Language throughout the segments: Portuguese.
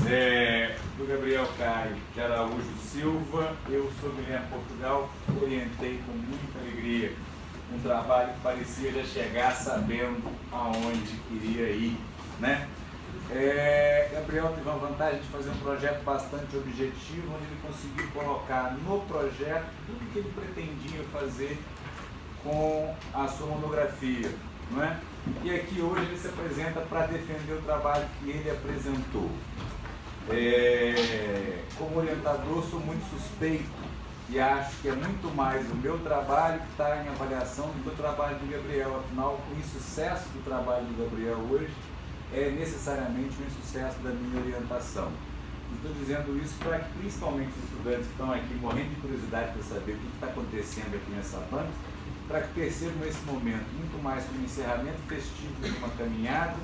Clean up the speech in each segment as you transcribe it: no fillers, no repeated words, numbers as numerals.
Do Gabriel Caio de Araújo Silva. Eu sou Guilherme Portugal, orientei com muita alegria um trabalho que parecia já chegar sabendo aonde queria ir, né? Gabriel teve a vantagem de fazer um projeto bastante objetivo, onde ele conseguiu colocar no projeto tudo que ele pretendia fazer com a sua monografia, não é? E aqui hoje ele se apresenta para defender o trabalho que ele apresentou. Como orientador, sou muito suspeito e acho que é muito mais o meu trabalho que está em avaliação do que o trabalho do Gabriel. Afinal, o insucesso do trabalho do Gabriel hoje é necessariamente um insucesso da minha orientação. Estou dizendo isso para que, principalmente os estudantes que estão aqui morrendo de curiosidade para saber o que está acontecendo aqui nessa banca, para que percebam esse momento muito mais como um encerramento festivo de uma caminhada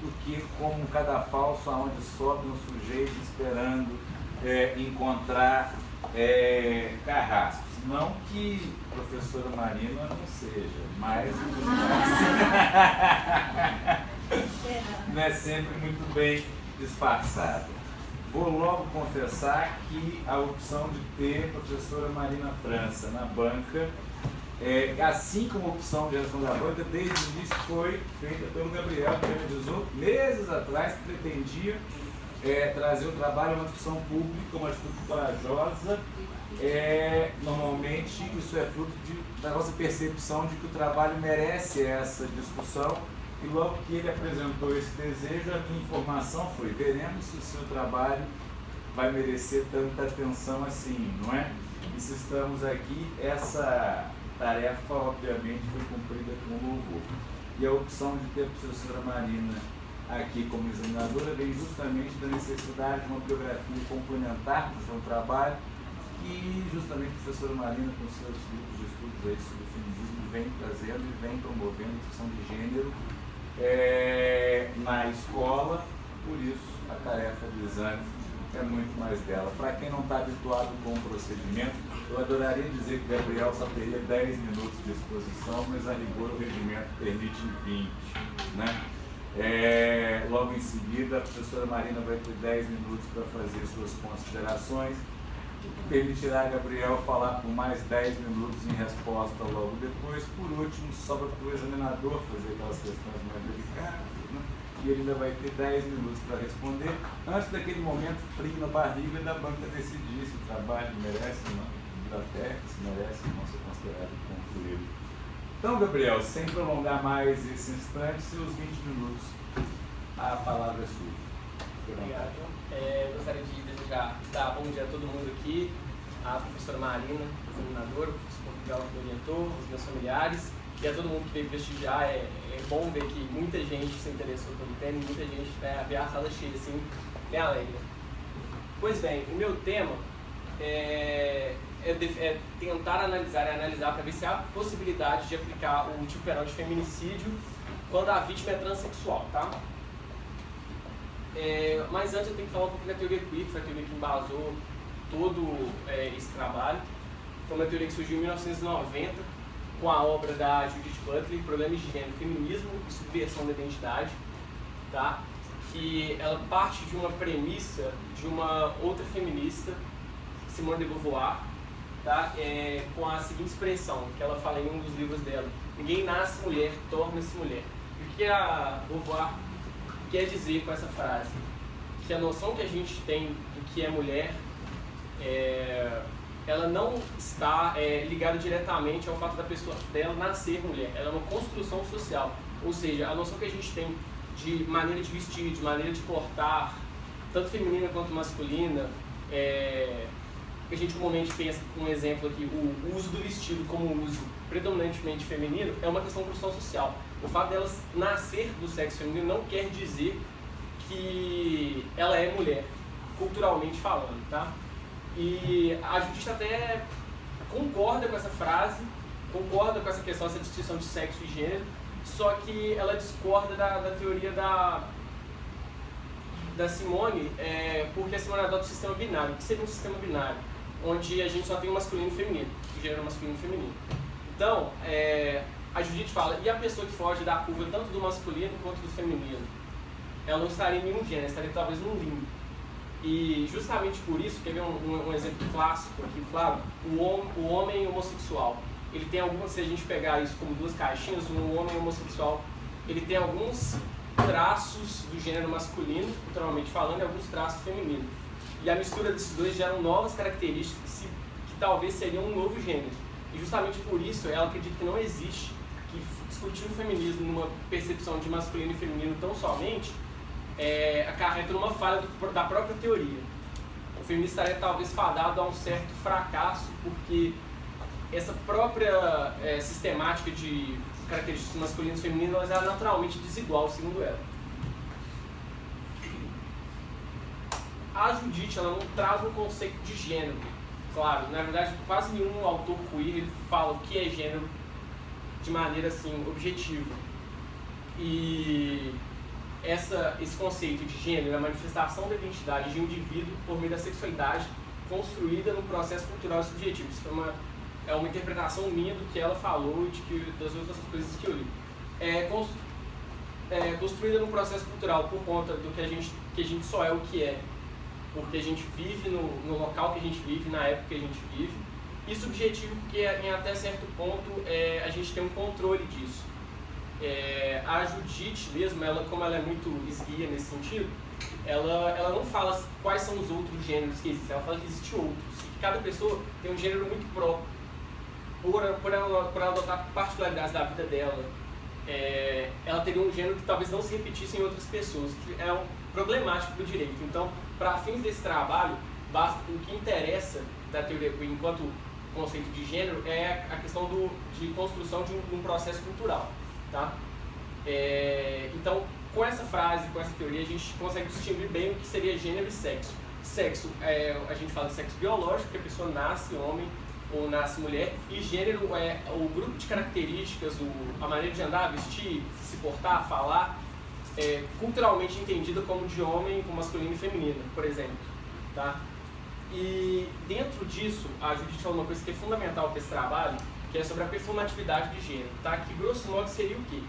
do que como um cadafalso onde sobe um sujeito esperando encontrar carrascos. Não que a professora Marina não seja, mas não é sempre muito bem disfarçado. Vou logo confessar que a opção de ter a professora Marina França na banca, assim como a opção de gestão da banca, desde o início foi feita pelo Gabriel, que realizou meses atrás, que pretendia trazer o trabalho a uma discussão pública, uma atitude corajosa. Normalmente isso é fruto da nossa percepção de que o trabalho merece essa discussão, e logo que ele apresentou esse desejo, a minha informação foi: veremos se o seu trabalho vai merecer tanta atenção assim, não é? E se estamos aqui, essa tarefa obviamente foi cumprida com louvor. E a opção de ter a professora Marina aqui como examinadora vem justamente da necessidade de uma biografia complementar do seu trabalho, que justamente a professora Marina, com seus grupos de estudos aí sobre o feminismo, vem trazendo e vem promovendo a discussão de gênero na escola. Por isso a tarefa do exame é muito mais dela. Para quem não está habituado com o procedimento, eu adoraria dizer que o Gabriel só teria 10 minutos de exposição, mas a rigor o regimento permite 20, né? Logo em seguida, a professora Marina vai ter 10 minutos para fazer suas considerações, o que permitirá a Gabriel falar por mais 10 minutos em resposta logo depois. Por último, sobra para o examinador fazer aquelas questões mais delicadas, né? E ele ainda vai ter 10 minutos para responder, antes daquele momento frio na barriga da banca decidir se o trabalho merece ou não, biblioteca, se merece ou não ser considerado concluído. Então, Gabriel, sem prolongar mais esse instante, seus 20 minutos, a palavra é sua. Obrigado. Gostaria de desejar dar bom dia a todo mundo aqui, a professora Marina, examinadora, o professor Portugal que me orientou, os meus familiares, e a todo mundo que veio prestigiar. É bom ver que muita gente se interessou pelo tema, muita gente ver a sala cheia assim, me alegra. Pois bem, o meu tema é tentar analisar para ver se há possibilidade de aplicar o tipo penal de feminicídio quando a vítima é transexual, tá? Mas antes eu tenho que falar um pouquinho da teoria queer, que foi a teoria que embasou todo esse trabalho. Foi uma teoria que surgiu em 1990 com a obra da Judith Butler, Problemas de Gênero, Feminismo e Subversão da Identidade, tá? Que ela parte de uma premissa de uma outra feminista, Simone de Beauvoir, tá? Com a seguinte expressão, que ela fala em um dos livros dela: ninguém nasce mulher, torna-se mulher. E o que a Beauvoir quer dizer com essa frase? Que a noção que a gente tem do que é mulher, ela não está ligada diretamente ao fato da pessoa dela nascer mulher. Ela é uma construção social, ou seja, a noção que a gente tem de maneira de vestir, de maneira de portar, tanto feminina quanto masculina, que a gente comumente pensa, um exemplo aqui, o uso do vestido como uso predominantemente feminino, é uma questão de construção social. O fato dela nascer do sexo feminino não quer dizer que ela é mulher, culturalmente falando, tá? E a Judith até concorda com essa frase, concorda com essa questão, essa distinção de sexo e gênero, só que ela discorda da teoria da Simone, porque a Simone adota o sistema binário. O que seria um sistema binário? Onde a gente só tem o masculino e o feminino, o gênero masculino e feminino. Então, a Judith fala, e a pessoa que foge da curva tanto do masculino quanto do feminino? Ela não estaria em nenhum gênero, estaria talvez num limbo. E justamente por isso, quer ver um exemplo clássico aqui, claro, o homem homossexual, ele tem algumas, se a gente pegar isso como duas caixinhas, um homem homossexual, ele tem alguns traços do gênero masculino, culturalmente falando, e alguns traços femininos. E a mistura desses dois geram novas características que talvez seriam um novo gênero. E justamente por isso ela acredita que não existe, que discutir o feminismo numa percepção de masculino e feminino tão somente acarreta numa falha da própria teoria. O feminismo estaria talvez fadado a um certo fracasso, porque essa própria sistemática de características masculinas e femininas é naturalmente desigual, segundo ela. A Judith, ela não traz um conceito de gênero. Claro, na verdade, quase nenhum autor queer ele fala o que é gênero de maneira assim, objetiva. E esse conceito de gênero é a manifestação da identidade de um indivíduo por meio da sexualidade construída no processo cultural e subjetivo. Isso é uma interpretação minha do que ela falou e das outras coisas que eu li. Construída no processo cultural por conta do que a gente só é o que é, porque a gente vive no local que a gente vive, na época que a gente vive, e subjetivo porque em até certo ponto a gente tem um controle disso. A Judith mesmo, como ela é muito esguia nesse sentido, ela não fala quais são os outros gêneros que existem, ela fala que existem outros, e que cada pessoa tem um gênero muito próprio, por ela adotar particularidades da vida dela. Ela teria um gênero que talvez não se repetisse em outras pessoas, que é problemático para o direito. Então, para fins desse trabalho, o que interessa da teoria queer enquanto conceito de gênero é a questão de construção de um processo cultural. Tá? Então, com essa frase, com essa teoria, a gente consegue distinguir bem o que seria gênero e sexo. Sexo, a gente fala de sexo biológico, que a pessoa nasce homem ou nasce mulher, e gênero é o grupo de características, a maneira de andar, vestir, se portar, falar, culturalmente entendida como de homem, com masculino e feminino, por exemplo. Tá? E dentro disso, a Judith falou uma coisa que é fundamental para esse trabalho, que é sobre a performatividade de gênero, tá? Que grosso modo seria o quê?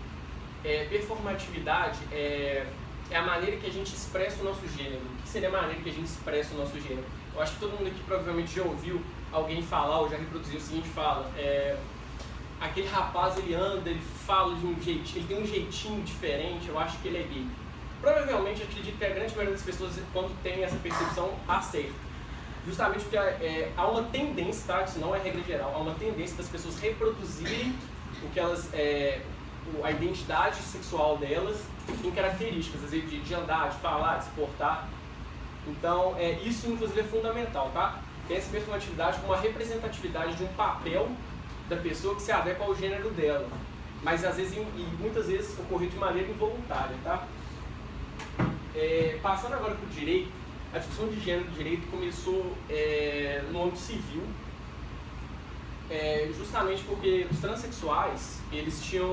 Performatividade é a maneira que a gente expressa o nosso gênero. O que seria a maneira que a gente expressa o nosso gênero? Eu acho que todo mundo aqui provavelmente já ouviu alguém falar ou já reproduziu o seguinte fala: aquele rapaz ele anda, ele fala de um jeitinho, ele tem um jeitinho diferente, eu acho que ele é gay. Provavelmente eu acredito que a grande maioria das pessoas, quando tem essa percepção, acerta. Justamente porque há uma tendência, tá? Isso não é regra geral, há uma tendência das pessoas reproduzirem o que elas, a identidade sexual delas em características, às vezes de andar, de falar, de se portar. Então, isso inclusive é fundamental, tá? Tem essa performatividade como uma representatividade de um papel da pessoa que se adequa ao gênero dela, mas às vezes e muitas vezes ocorre de maneira involuntária, tá? Passando agora para o direito, a discussão de gênero do direito começou no âmbito civil, justamente porque os transexuais eles tinham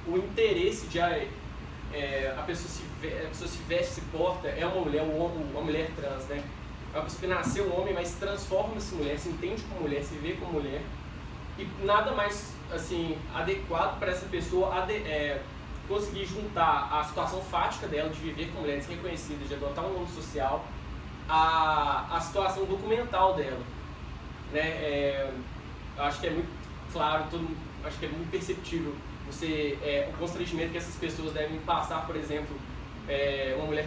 o interesse de a pessoa se veste, se porta, é uma mulher trans, né? É uma pessoa que nasceu homem, mas transforma-se em mulher, se entende como mulher, se vê como mulher, e nada mais assim adequado para essa pessoa conseguir juntar a situação fática dela de viver como mulher, de ser reconhecida, de adotar um nome social, a situação documental dela, né? Eu acho que é muito claro, acho que é muito perceptível o constrangimento que essas pessoas devem passar, por exemplo, uma mulher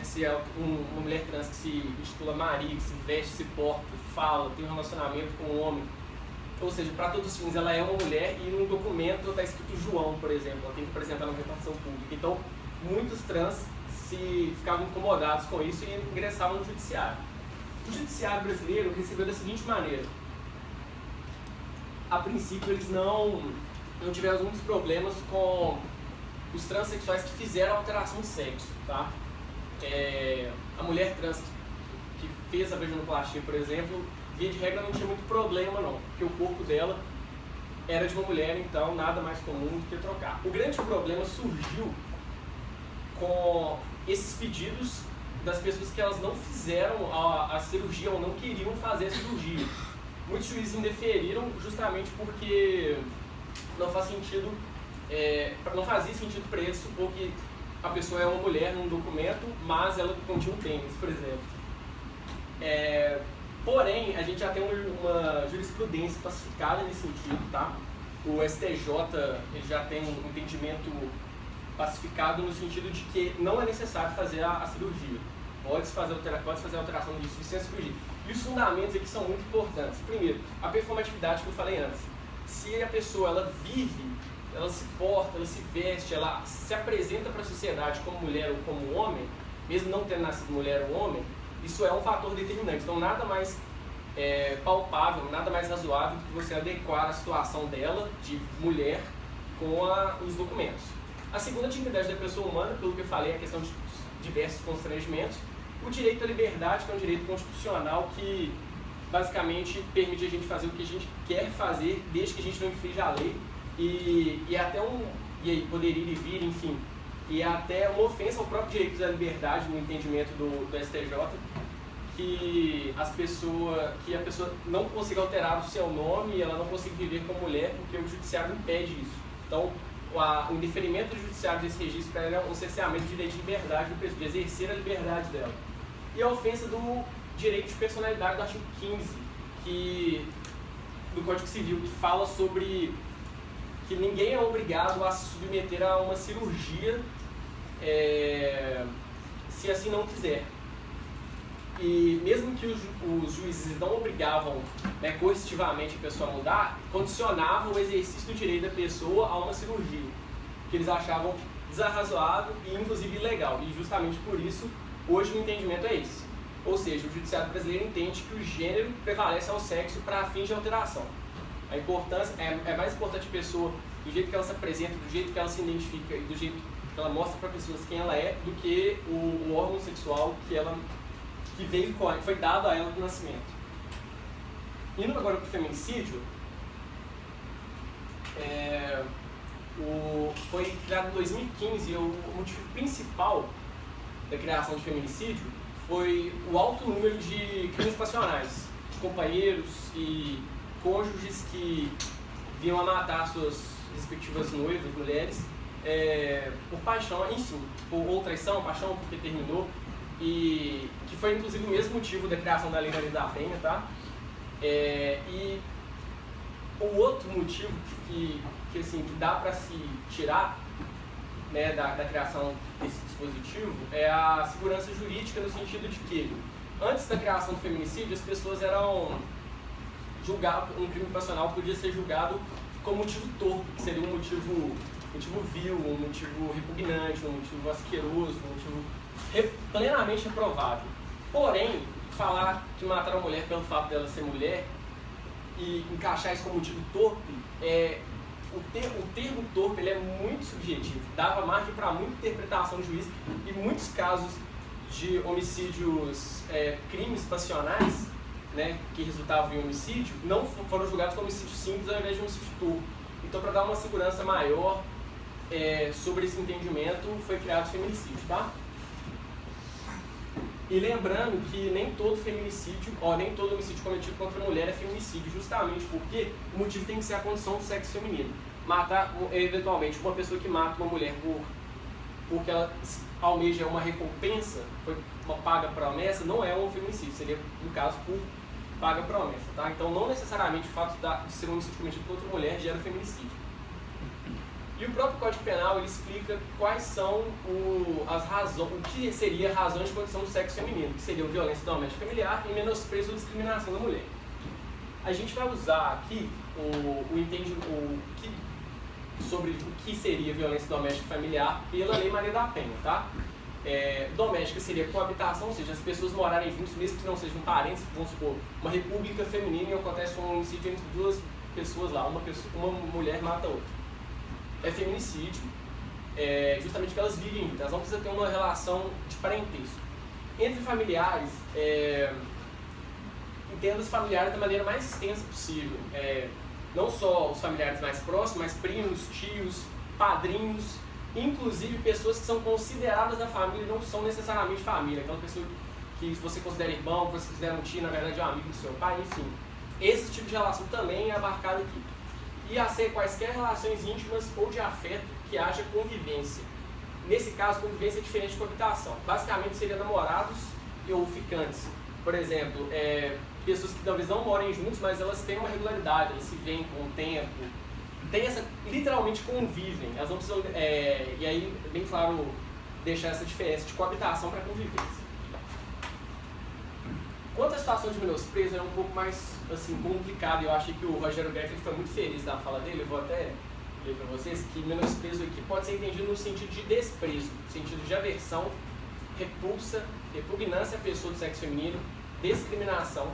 trans que se intitula Maria, que se veste, se porta, fala, tem um relacionamento com um homem. Ou seja, para todos os fins, ela é uma mulher e num documento está escrito João, por exemplo, ela tem que apresentar na repartição pública. Então, muitos trans ficavam incomodados com isso e ingressavam no judiciário. O judiciário brasileiro recebeu da seguinte maneira: a princípio, eles não tiveram muitos problemas com os transexuais que fizeram alteração de sexo, tá? A mulher trans que fez a vaginoplastia, por exemplo, via de regra não tinha muito problema não, porque o corpo dela era de uma mulher, então nada mais comum do que trocar. O grande problema surgiu com esses pedidos das pessoas que elas não fizeram a cirurgia ou não queriam fazer a cirurgia. Muitos juízes indeferiram justamente porque não fazia sentido para eles supor que a pessoa é uma mulher num documento, mas ela continha um tênis, por exemplo. Porém, a gente já tem uma jurisprudência pacificada nesse sentido, tá? O STJ ele já tem um entendimento pacificado no sentido de que não é necessário fazer a cirurgia. Pode-se fazer a alteração disso sem cirurgia. E os fundamentos aqui são muito importantes. Primeiro, a performatividade que eu falei antes. Se a pessoa ela vive, ela se porta, ela se veste, ela se apresenta para a sociedade como mulher ou como homem, mesmo não tendo nascido mulher ou homem, isso é um fator determinante. Então, nada mais palpável, nada mais razoável do que você adequar a situação dela, de mulher, com os documentos. A segunda dignidade da pessoa humana, pelo que eu falei, é a questão de diversos constrangimentos. O direito à liberdade, que é um direito constitucional que basicamente permite a gente fazer o que a gente quer fazer, desde que a gente não infrinja a lei, e até e aí poderia ir e vir, enfim, e até uma ofensa ao próprio direito à liberdade, no entendimento do STJ, que a pessoa não consiga alterar o seu nome e ela não consiga viver como mulher, porque o judiciário impede isso. Então, o indeferimento do judiciário desse registro para ela é um cerceamento do direito de liberdade, de exercer a liberdade dela. E a ofensa do direito de personalidade do artigo 15 do Código Civil, que fala sobre que ninguém é obrigado a se submeter a uma cirurgia se assim não quiser. E mesmo que os juízes não obrigavam coercitivamente a pessoa a mudar, condicionavam o exercício do direito da pessoa a uma cirurgia, que eles achavam desarrazoável e inclusive ilegal. E justamente por isso, hoje o entendimento é esse. Ou seja, o judiciário brasileiro entende que o gênero prevalece ao sexo para fins de alteração. A importância é mais importante a pessoa, do jeito que ela se apresenta, do jeito que ela se identifica e do jeito que ela mostra para pessoas quem ela é, do que o órgão sexual que foi dado a ela do nascimento. Indo agora para o feminicídio, foi criado em 2015 e o motivo principal da criação de feminicídio foi o alto número de crimes passionais, de companheiros e cônjuges que vinham a matar suas respectivas noivas, mulheres, por paixão, enfim, ou traição, paixão, porque terminou, e que foi inclusive o mesmo motivo da criação da Lei Maria da Penha, tá? E o outro motivo que dá para se tirar, né, da criação desse dispositivo é a segurança jurídica, no sentido de que antes da criação do feminicídio as pessoas eram julgadas, um crime passional podia ser julgado como motivo torpe, que seria um motivo vil, um motivo repugnante, um motivo asqueroso, um motivo plenamente reprovável. Porém, falar que mataram a mulher pelo fato dela ser mulher e encaixar isso como motivo torpe, o termo torpe ele é muito subjetivo, dava margem para muita interpretação do juiz, e muitos casos de homicídios, crimes passionais, né, que resultavam em homicídio, não foram julgados como homicídio simples ao invés de homicídio torpe. Então, para dar uma segurança maior sobre esse entendimento, foi criado o feminicídio, tá? E lembrando que nem todo feminicídio, nem todo homicídio cometido contra a mulher é feminicídio, justamente porque o motivo tem que ser a condição do sexo feminino. Matar, eventualmente, uma pessoa que mata uma mulher porque ela almeja uma recompensa, foi uma paga promessa, não é um feminicídio, seria, no caso, por paga promessa, tá? Então, não necessariamente o fato de ser um homicídio cometido contra mulher gera feminicídio. E o próprio Código Penal ele explica quais são o que seria razões de condição do sexo feminino, que seriam violência doméstica familiar e menosprezo ou discriminação da mulher. A gente vai usar aqui sobre o que seria violência doméstica familiar pela Lei Maria da Penha, tá? Doméstica seria coabitação, ou seja, as pessoas morarem juntos, mesmo que não sejam parentes, vamos supor, uma república feminina e acontece um homicídio entre duas pessoas lá, uma mulher mata a outra. É feminicídio, justamente porque elas vivem juntas, elas não precisam ter uma relação de parentesco. Entre familiares, entenda os familiares da maneira mais extensa possível. Não só os familiares mais próximos, mas primos, tios, padrinhos, inclusive pessoas que são consideradas da família e não são necessariamente família. Aquela pessoa que você considera irmão, que você considera um tio, na verdade é um amigo do seu pai, enfim. Esse tipo de relação também é abarcado aqui. E a ser quaisquer relações íntimas ou de afeto que haja convivência. Nesse caso, convivência é diferente de coabitação. Basicamente, seria namorados ou ficantes por exemplo, pessoas que talvez não morem juntos, mas elas têm uma regularidade, elas se veem com o tempo, literalmente convivem, elas não precisam, e aí, bem claro, deixar essa diferença de coabitação para convivência. Quanto à situação de menosprezo, é um pouco mais assim, complicado, eu achei que o Rogério Greco foi muito feliz na fala dele, eu vou até ler para vocês, que menosprezo aqui pode ser entendido no sentido de desprezo, no sentido de aversão, repulsa, repugnância à pessoa do sexo feminino, discriminação,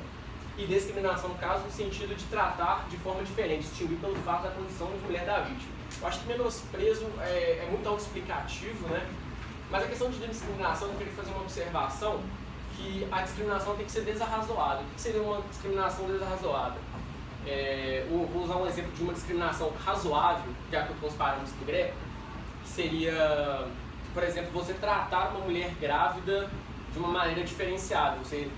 e discriminação, no caso, no sentido de tratar de forma diferente, distinguir pelo fato da condição de mulher da vítima. Eu acho que menosprezo é muito autoexplicativo, né? Mas a questão de discriminação, eu queria fazer uma observação que a discriminação tem que ser desarrazoada. O que seria uma discriminação desarrazoada? Vou usar um exemplo de uma discriminação razoável, de acordo com os parâmetros do Greco, que seria, por exemplo, você tratar uma mulher grávida de uma maneira diferenciada, você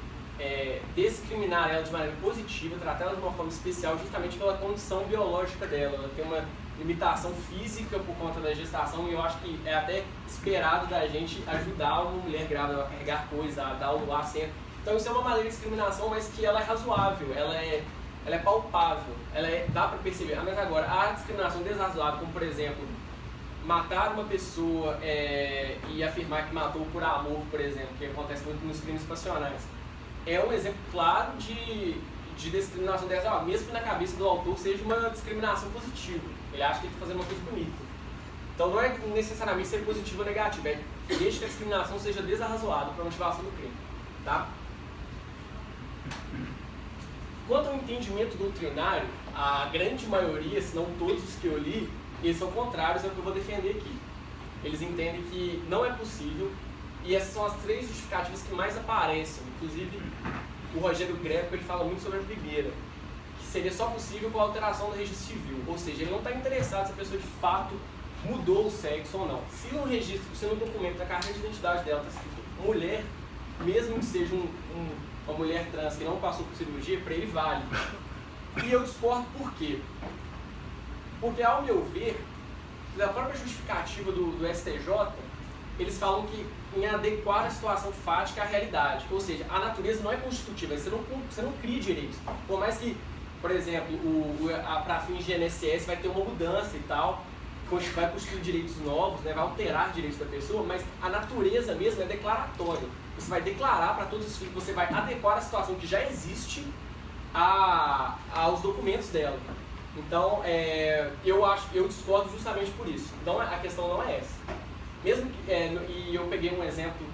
discriminar ela de maneira positiva, tratar ela de uma forma especial justamente pela condição biológica dela. Ela tem uma limitação física por conta da gestação e eu acho que é até esperado da gente ajudar uma mulher grávida a carregar coisa, a dar o assento. Então isso é uma maneira de discriminação, mas que ela é razoável, ela é palpável, dá para perceber. Mas agora, a discriminação desrazoável, como por exemplo, matar uma pessoa e afirmar que matou por amor, por exemplo, que acontece muito nos crimes passionais, é um exemplo claro de discriminação desrazoável, mesmo que na cabeça do autor seja uma discriminação positiva. Ele acha que ele está fazendo uma coisa bonita. Então não é necessariamente ser positivo ou negativo, desde que a discriminação seja desarrazoada para a motivação do crime. Tá? Quanto ao entendimento doutrinário, a grande maioria, se não todos os que eu li, eles são contrários ao que eu vou defender aqui. Eles entendem que não é possível, e essas são as três justificativas que mais aparecem. Inclusive, o Rogério Greco ele fala muito sobre a primeira, que seria só possível com a alteração do registro civil. Ou seja, ele não está interessado se a pessoa de fato mudou o sexo ou não. Se no registro, se no documento da carteira de identidade dela está escrito mulher, mesmo que seja uma mulher trans que não passou por cirurgia, para ele vale. E eu discordo por quê? Porque, ao meu ver, na própria justificativa do STJ, eles falam que em adequar a situação fática à realidade. Ou seja, a natureza não é constitutiva, você não cria direitos. Por mais que, por exemplo, para fins de INSS vai ter uma mudança e tal, vai constituir direitos novos, né, vai alterar direitos da pessoa, mas a natureza mesmo é declaratória. Você vai declarar para todos os filhos, você vai adequar a situação que já existe aos documentos dela. Então, eu discordo justamente por isso. Então, a questão não é essa. Mesmo que, e eu peguei um exemplo,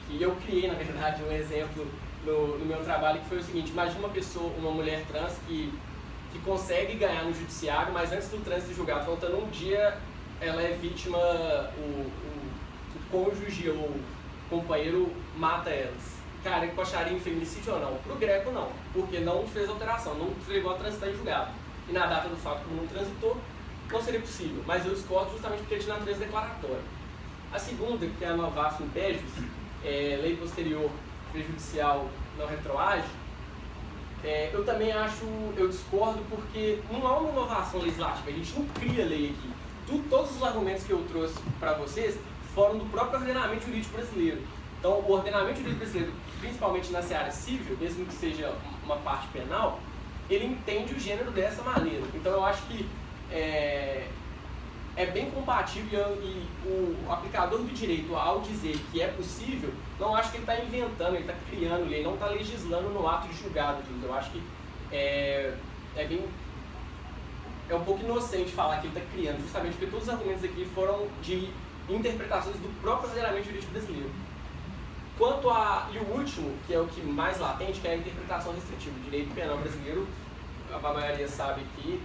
que eu criei, na verdade, um exemplo no meu trabalho, que foi o seguinte: imagina uma mulher trans que consegue ganhar no judiciário, mas antes do trânsito julgado, faltando um dia, ela é vítima, o cônjuge ou o companheiro mata elas. Cara, ele acharia em feminicídio ou não? Pro Greco, não, porque não fez alteração, não chegou a transitar em julgado. E na data do fato, como não transitou, não seria possível, mas eu discordo justamente porque é de natureza declaratória. A segunda, que é a novatum pejus, lei posterior prejudicial não retroage, eu também eu discordo porque não há uma inovação legislativa, a gente não cria lei aqui. Todos os argumentos que eu trouxe para vocês foram do próprio ordenamento jurídico brasileiro. Então, o ordenamento jurídico brasileiro, principalmente na seara civil, mesmo que seja uma parte penal, ele entende o gênero dessa maneira. Então, eu acho que é bem compatível e o aplicador do direito, ao dizer que é possível, não acho que ele está inventando, ele está criando lei, não está legislando no ato de julgado disso. Eu acho que é um pouco inocente falar que ele está criando, justamente porque todos os argumentos aqui foram de interpretações do próprio ordenamento jurídico brasileiro. E o último, que é o que mais latente, que é a interpretação restritiva. O direito penal brasileiro, a maioria sabe que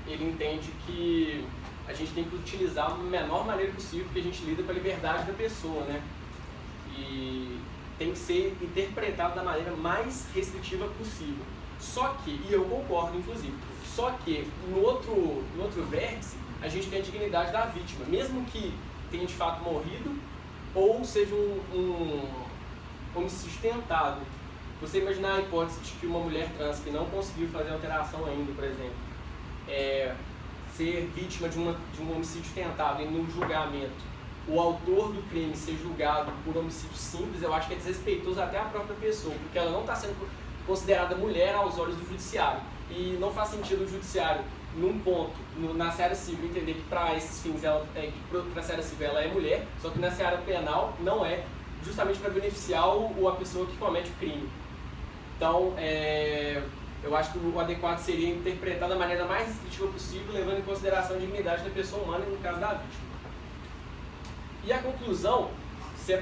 ele entende que a gente tem que utilizar da menor maneira possível, porque a gente lida com a liberdade da pessoa, né? E tem que ser interpretado da maneira mais restritiva possível. Só que, e eu concordo inclusive, só que no outro vértice, a gente tem a dignidade da vítima, mesmo que tenha de fato morrido, ou seja um homicídio tentado. Você imaginar a hipótese de que uma mulher trans que não conseguiu fazer alteração ainda, por exemplo, ser vítima de um homicídio tentado e no julgamento o autor do crime ser julgado por homicídio simples, eu acho que é desrespeitoso até a própria pessoa, porque ela não está sendo considerada mulher aos olhos do judiciário. E não faz sentido o judiciário, num ponto, na seara civil, entender que para esses fins, para a seara civil ela é mulher, só que na seara penal não é, justamente para beneficiar a pessoa que comete o crime. Então, eu acho que o adequado seria interpretar da maneira mais restritiva possível, levando em consideração a dignidade da pessoa humana e no caso da vítima. E a conclusão, se é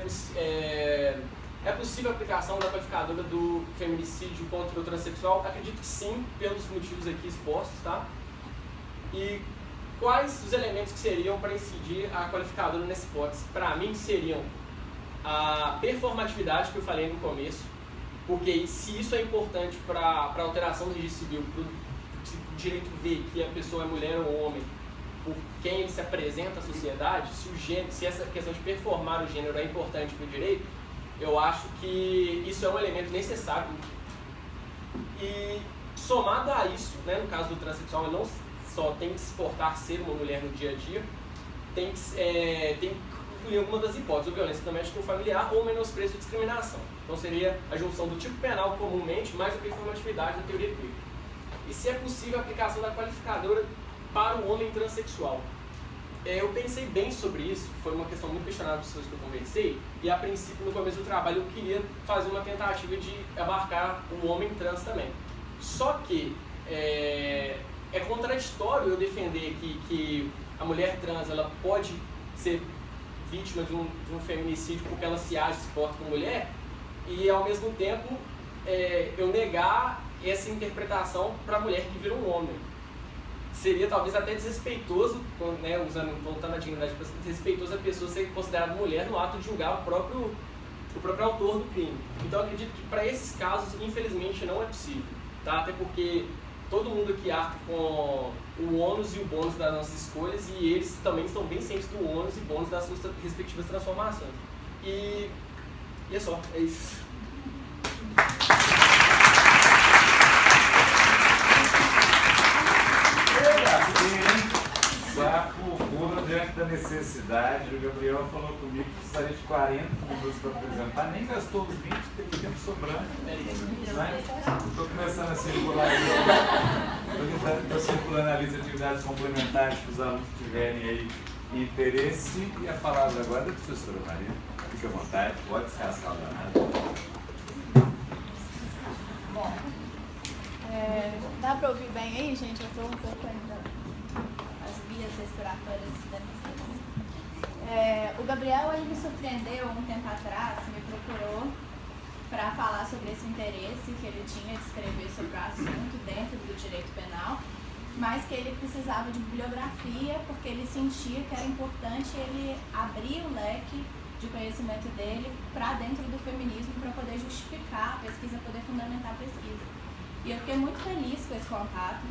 possível a aplicação da qualificadora do feminicídio contra o transexual? Acredito que sim, pelos motivos aqui expostos, tá? E quais os elementos que seriam para incidir a qualificadora nessa hipótese? Para mim, seriam a performatividade que eu falei no começo, porque se isso é importante para a alteração do registro civil, para o direito ver que a pessoa é mulher ou homem, por quem ele se apresenta à sociedade, se essa questão de performar o gênero é importante para o direito, eu acho que isso é um elemento necessário. E somado a isso, né, no caso do transexual, ele não só tem que se portar ser uma mulher no dia a dia, tem que incluir alguma das hipóteses, ou violência doméstica ou familiar, ou menosprezo e discriminação. Então seria a junção do tipo penal comumente, mais a performatividade da teoria clínica. E se é possível a aplicação da qualificadora para o homem transexual? Eu pensei bem sobre isso, foi uma questão muito questionada das pessoas que eu conversei, e a princípio, no começo do trabalho, eu queria fazer uma tentativa de abarcar o homem trans também. Só que é contraditório eu defender que a mulher trans ela pode ser vítima de um feminicídio porque ela se age e se porta como mulher, e ao mesmo tempo eu negar essa interpretação para a mulher que vira um homem. Seria talvez até desrespeitoso, né, voltando à dignidade, desrespeitoso a pessoa ser considerada mulher no ato de julgar o próprio autor do crime. Então eu acredito que para esses casos, infelizmente, não é possível, tá? Até porque todo mundo aqui arca com o ônus e o bônus das nossas escolhas, e eles também estão bem cientes do ônus e bônus das suas respectivas transformações. E é só, é isso. Saco puro diante da necessidade. O Gabriel falou comigo que precisaria de 40 minutos para apresentar, nem gastou os 20, teve tempo sobrando. Estou começando a circular estou circulando a lista de atividades complementares para os alunos que tiverem aí interesse. E a palavra agora é da professora Maria. Fique à vontade, pode descascar o danado. Bom, dá para ouvir bem aí, gente? Eu estou um pouco ainda as vias respiratórias deficientes. O Gabriel, ele me surpreendeu um tempo atrás, me procurou para falar sobre esse interesse que ele tinha de escrever sobre o assunto dentro do direito penal, mas que ele precisava de bibliografia porque ele sentia que era importante ele abrir o leque de conhecimento dele para dentro do feminismo para poder justificar a pesquisa, poder fundamentar a pesquisa. E eu fiquei muito feliz com esse contato,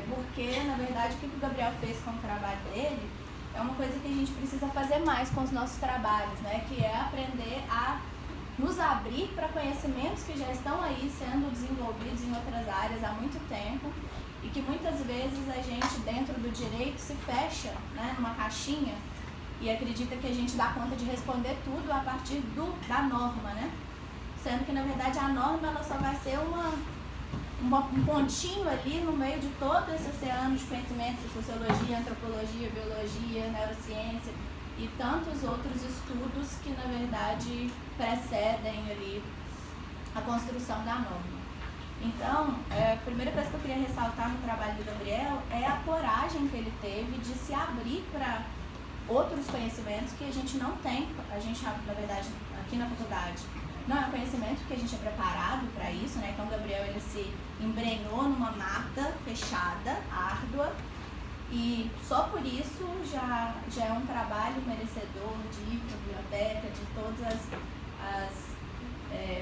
porque, na verdade, o que o Gabriel fez com o trabalho dele é uma coisa que a gente precisa fazer mais com os nossos trabalhos, né? Que é aprender a nos abrir para conhecimentos que já estão aí sendo desenvolvidos em outras áreas há muito tempo e que muitas vezes a gente, dentro do direito, se fecha, né, numa caixinha e acredita que a gente dá conta de responder tudo a partir da norma, né? Sendo que, na verdade, a norma ela só vai ser um pontinho ali no meio de todo esse oceano de conhecimentos de sociologia, antropologia, biologia, neurociência e tantos outros estudos que, na verdade, precedem ali a construção da norma. Então, a primeira coisa que eu queria ressaltar no trabalho do Gabriel é a coragem que ele teve de se abrir para outros conhecimentos que a gente não tem, a gente, na verdade, aqui na faculdade, não é um conhecimento que a gente é preparado para isso, né? Então, o Gabriel, ele se embrenhou numa mata fechada, árdua, e só por isso já é um trabalho merecedor de biblioteca, de todas as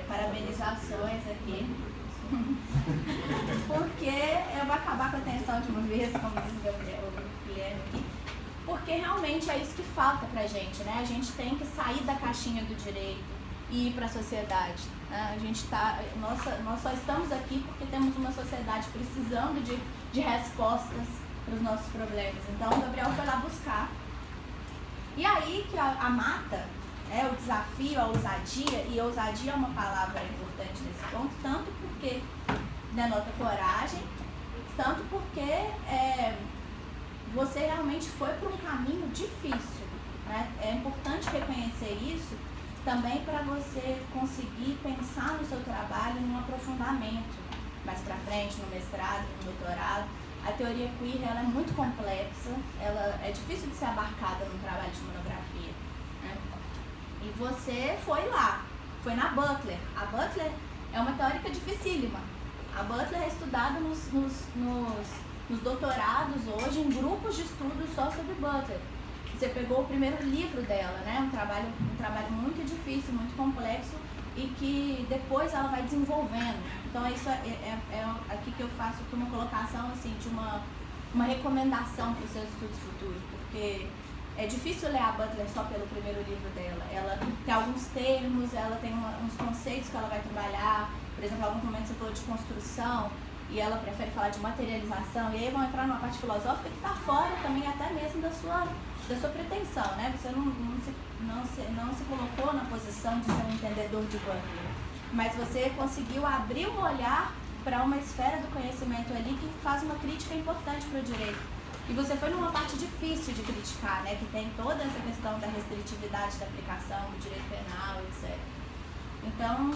parabenizações aqui. Porque eu vou acabar com a atenção de uma vez, como diz o Guilherme aqui, porque realmente é isso que falta pra gente, né? A gente tem que sair da caixinha do direito e ir para a sociedade. A gente nós só estamos aqui porque temos uma sociedade precisando de respostas para os nossos problemas. Então, o Gabriel foi lá buscar E aí que a mata, o desafio, a ousadia, e ousadia é uma palavra importante nesse ponto, tanto porque denota coragem, tanto porque você realmente foi para um caminho difícil, né? É importante reconhecer isso também para você conseguir pensar no seu trabalho num aprofundamento mais para frente, no mestrado, no doutorado. A teoria queer ela é muito complexa, ela é difícil de ser abarcada num trabalho de monografia, né? E você foi lá, foi na Butler. A Butler é uma teórica dificílima. A Butler é estudada nos doutorados hoje, em grupos de estudos só sobre Butler. Você pegou o primeiro livro dela, né? Um trabalho muito difícil, muito complexo, e que depois ela vai desenvolvendo. Então isso é aqui que eu faço aqui uma colocação assim, de uma recomendação para os seus estudos futuros, porque é difícil ler a Butler só pelo primeiro livro dela. Ela tem alguns termos, ela tem uns conceitos que ela vai trabalhar. Por exemplo, em alguns momentos você falou de construção e ela prefere falar de materialização, e aí vão entrar numa parte filosófica que está fora também até mesmo da sua pretensão, né? Você não se colocou na posição de ser um entendedor de Butler, mas você conseguiu abrir um olhar para uma esfera do conhecimento ali que faz uma crítica importante para o direito. E você foi numa parte difícil de criticar, né? Que tem toda essa questão da restritividade da aplicação do direito penal, etc. Então,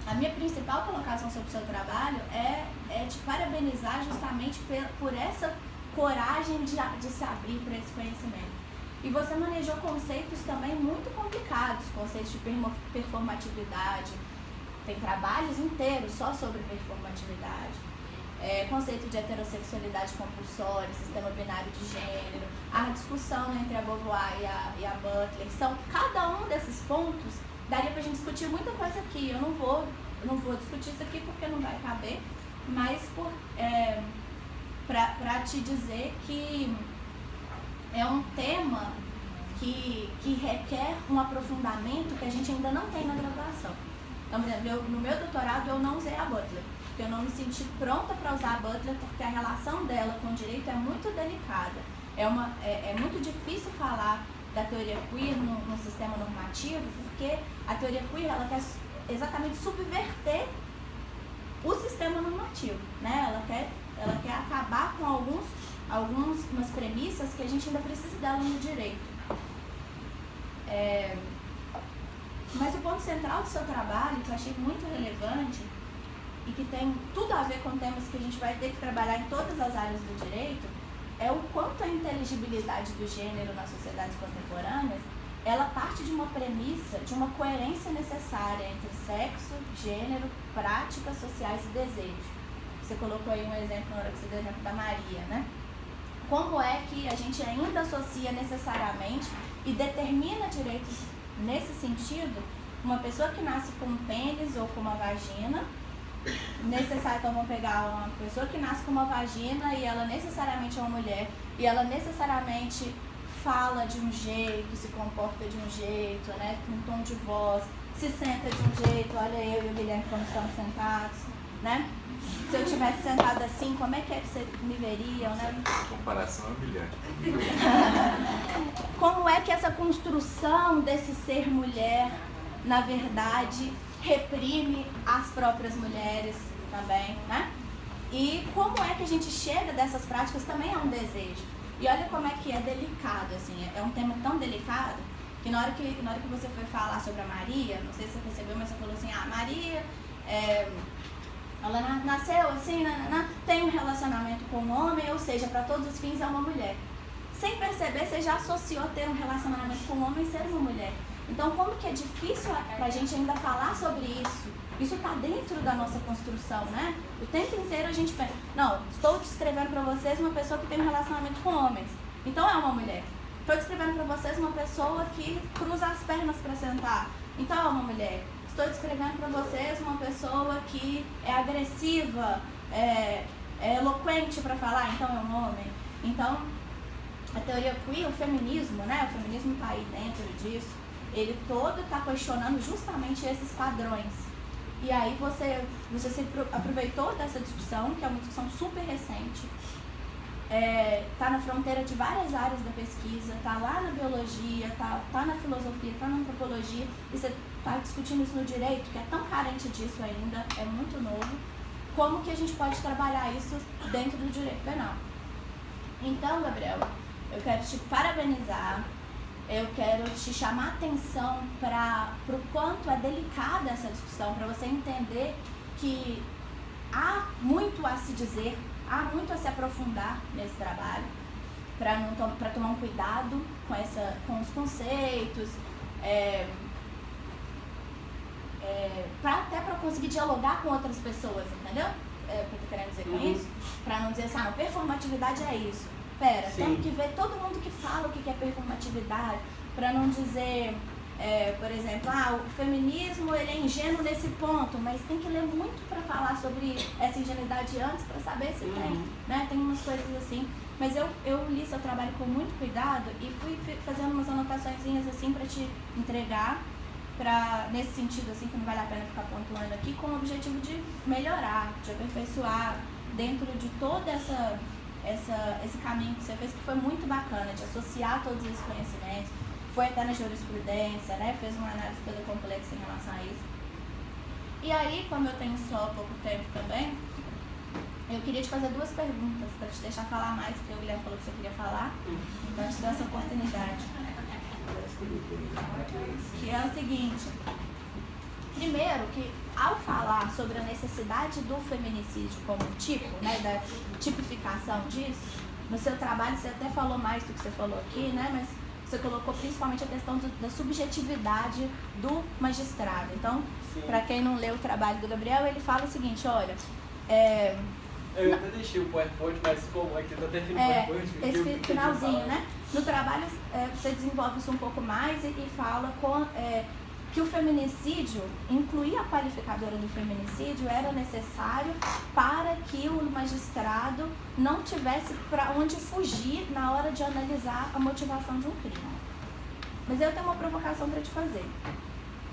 a minha principal colocação sobre o seu trabalho é te parabenizar justamente por essa coragem de se abrir para esse conhecimento. E você manejou conceitos também muito complicados, conceitos de performatividade, tem trabalhos inteiros só sobre performatividade, conceito de heterossexualidade compulsória, sistema binário de gênero, a discussão entre a Beauvoir e a Butler. Cada um desses pontos daria pra gente discutir muita coisa aqui. Eu não vou discutir isso aqui porque não vai caber, mas para te dizer que é um tema que requer um aprofundamento que a gente ainda não tem na graduação. Então, por exemplo, no meu doutorado eu não usei a Butler, porque eu não me senti pronta para usar a Butler, porque a relação dela com o direito é muito delicada. É muito difícil falar da teoria queer no sistema normativo, porque a teoria queer ela quer exatamente subverter o sistema normativo, né? Ela quer acabar com algumas premissas que a gente ainda precisa dela no direito. Mas o ponto central do seu trabalho, que eu achei muito relevante e que tem tudo a ver com temas que a gente vai ter que trabalhar em todas as áreas do direito, é o quanto a inteligibilidade do gênero nas sociedades contemporâneas, ela parte de uma premissa, de uma coerência necessária entre sexo, gênero, práticas sociais e desejo. Você colocou aí um exemplo na hora que você deu o exemplo da Maria, né? Como é que a gente ainda associa necessariamente e determina direitos nesse sentido, uma pessoa que nasce com um pênis ou com uma vagina, então vamos pegar uma pessoa que nasce com uma vagina e ela necessariamente é uma mulher, e ela necessariamente fala de um jeito, se comporta de um jeito, né, com um tom de voz, se senta de um jeito, olha eu e o Guilherme como estamos sentados, né? Se eu tivesse sentado assim, como é que você me veriam, né? A comparação é brilhante. Como é que essa construção desse ser mulher, na verdade, reprime as próprias mulheres também, né? E como é que a gente chega dessas práticas também a um desejo. E olha como é que é delicado, assim, é um tema tão delicado que na hora que você foi falar sobre a Maria, não sei se você percebeu, mas você falou assim, Maria, ela nasceu assim, tem um relacionamento com um homem, ou seja, para todos os fins é uma mulher. Sem perceber, você já associou ter um relacionamento com um homem e ser uma mulher. Então, como que é difícil pra gente ainda falar sobre isso? Isso está dentro da nossa construção, né? O tempo inteiro a gente pensa, não, estou descrevendo para vocês uma pessoa que tem um relacionamento com homens, então é uma mulher. Estou descrevendo para vocês uma pessoa que cruza as pernas para sentar, então é uma mulher. Estou descrevendo para vocês uma pessoa que é agressiva, é eloquente para falar, então é um homem. Então, a teoria queer, o feminismo, né? O feminismo está aí dentro disso. Ele todo está questionando justamente esses padrões. E aí você se aproveitou dessa discussão, que é uma discussão super recente, tá na fronteira de várias áreas da pesquisa, tá lá na biologia, tá na filosofia, tá na antropologia, e você tá discutindo isso no direito, que é tão carente disso ainda, é muito novo. Como que a gente pode trabalhar isso dentro do direito penal? Então, Gabriel, eu quero te parabenizar, eu quero te chamar a atenção para o quanto é delicada essa discussão, para você entender que há muito a se dizer, há muito a se aprofundar nesse trabalho, para tomar um cuidado com os conceitos, até para conseguir dialogar com outras pessoas, entendeu? O que eu tô querendo dizer com isso? Para não dizer assim, não, performatividade é isso. Pera, temos que ver todo mundo que fala o que é performatividade, para não dizer, por exemplo, o feminismo ele é ingênuo nesse ponto, mas tem que ler muito para falar sobre essa ingenuidade antes para saber se tem, né? Tem umas coisas assim. Mas eu li seu trabalho com muito cuidado e fui fazendo umas anotaçõezinhas assim para te entregar, nesse sentido assim, que não vale a pena ficar pontuando aqui, com o objetivo de melhorar, de aperfeiçoar dentro de todo esse caminho que você fez, que foi muito bacana, de associar todos esses conhecimentos, foi até na jurisprudência, né? Fez uma análise toda complexa em relação a isso. E aí, como eu tenho só pouco tempo também, eu queria te fazer duas perguntas para te deixar falar mais, porque o Guilherme falou que você queria falar, então eu te dou essa oportunidade. Que é o seguinte: primeiro, que ao falar sobre a necessidade do feminicídio como tipo, né, da tipificação disso, no seu trabalho você até falou mais do que você falou aqui, né, mas você colocou principalmente a questão da subjetividade do magistrado. Então, para quem não leu o trabalho do Gabriel, ele fala o seguinte, olha... Eu até deixei o PowerPoint, mas como aqui tá até no PowerPoint... Esse finalzinho, né? No trabalho você desenvolve isso um pouco mais e fala que o feminicídio, incluir a qualificadora do feminicídio, era necessário para que o magistrado não tivesse para onde fugir na hora de analisar a motivação de um crime. Mas eu tenho uma provocação para te fazer.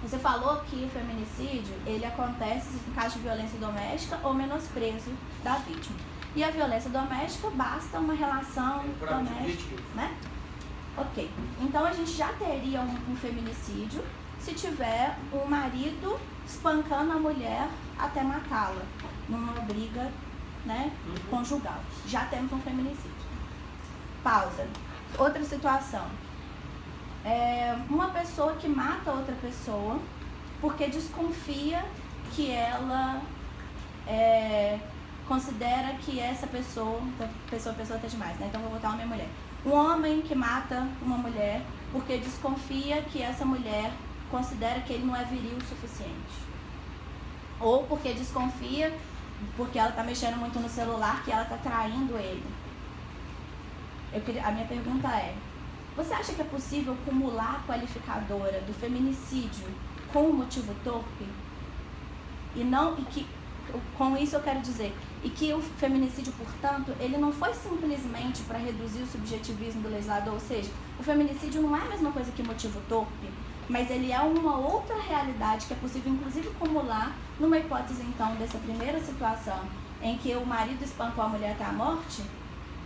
Você falou que o feminicídio, ele acontece em caso de violência doméstica ou menosprezo da vítima. E a violência doméstica basta uma relação doméstica, né? Ok. Então a gente já teria um feminicídio se tiver o marido espancando a mulher até matá-la, numa briga, né, conjugal. Já temos um feminicídio. Pausa. Outra situação. Uma pessoa que mata outra pessoa porque desconfia que ela considera que essa pessoa tá demais, né? Então vou botar homem e mulher. Um homem que mata uma mulher porque desconfia que essa mulher considera que ele não é viril o suficiente. Ou porque desconfia, porque ela está mexendo muito no celular, que ela está traindo ele. A minha pergunta é, você acha que é possível acumular a qualificadora do feminicídio com um motivo torpe? Com isso eu quero dizer, e que o feminicídio, portanto, ele não foi simplesmente para reduzir o subjetivismo do legislador, ou seja, o feminicídio não é a mesma coisa que motivo torpe, mas ele é uma outra realidade que é possível, inclusive, acumular numa hipótese, então, dessa primeira situação, em que o marido espancou a mulher até a morte.